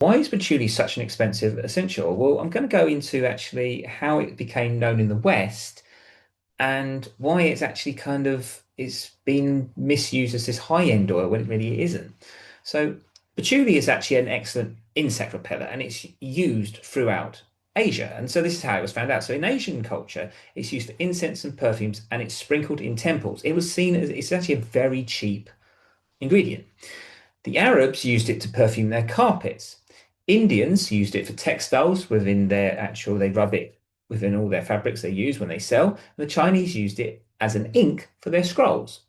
Why is patchouli such an expensive essential? Well, I'm going to go into actually how it became known in the West and why it's actually it's been misused as this high-end oil when it really isn't. So patchouli is actually an excellent insect repeller and it's used throughout Asia. And so this is how it was found out. So in Asian culture, it's used for incense and perfumes and it's sprinkled in temples. It was seen as it's actually a very cheap ingredient. The Arabs used it to perfume their carpets. Indians used it for textiles within their actual, they rub it within all their fabrics they use when they sell. And the Chinese used it as an ink for their scrolls.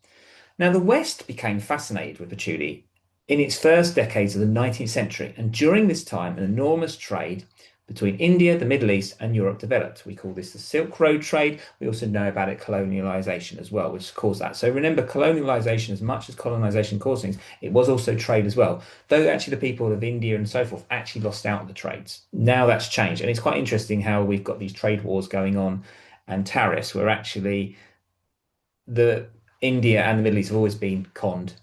Now, the West became fascinated with patchouli in its first decades of the 19th century. And during this time, an enormous trade between India, the Middle East, and Europe developed. We call this the Silk Road trade. We also know about it colonialization as well, which caused that. So remember, colonialization, as much as colonization caused things, it was also trade as well. Though actually the people of India and so forth actually lost out on the trades. Now that's changed. And it's quite interesting how we've got these trade wars going on and tariffs where actually the India and the Middle East have always been conned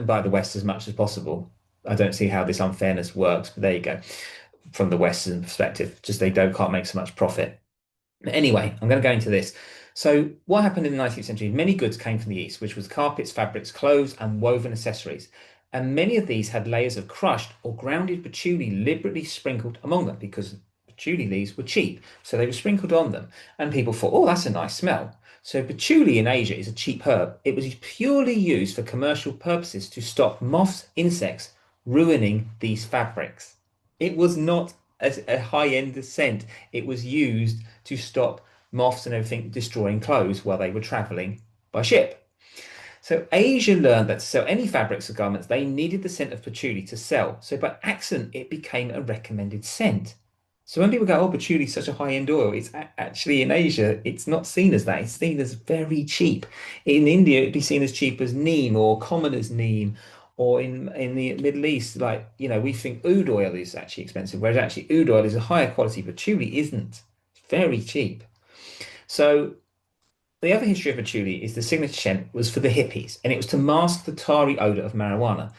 by the West as much as possible. I don't see how this unfairness works, but there you go. From the Western perspective, just they don't can't make so much profit. Anyway, I'm going to go into this. So, what happened in the 19th century? Many goods came from the East, which was carpets, fabrics, clothes, and woven accessories. And many of these had layers of crushed or grounded patchouli liberally sprinkled among them because patchouli leaves were cheap. So they were sprinkled on them. And people thought, oh, that's a nice smell. So patchouli in Asia is a cheap herb. It was purely used for commercial purposes to stop moths, insects ruining these fabrics. It was not a high-end scent. It was used to stop moths and everything destroying clothes while they were traveling by ship. So Asia learned that to sell any fabrics or garments, they needed the scent of patchouli to sell. So by accident, it became a recommended scent. So when people go, oh, patchouli is such a high-end oil, it's actually in Asia, it's not seen as that. It's seen as very cheap. In India, it'd be seen as cheap as neem or common as neem. Or in the Middle East, like, we think oud oil is actually expensive, whereas actually oud oil is a higher quality, patchouli isn't. It's very cheap. So the other history of patchouli is the signature scent was for the hippies, and it was to mask the tarry odor of marijuana.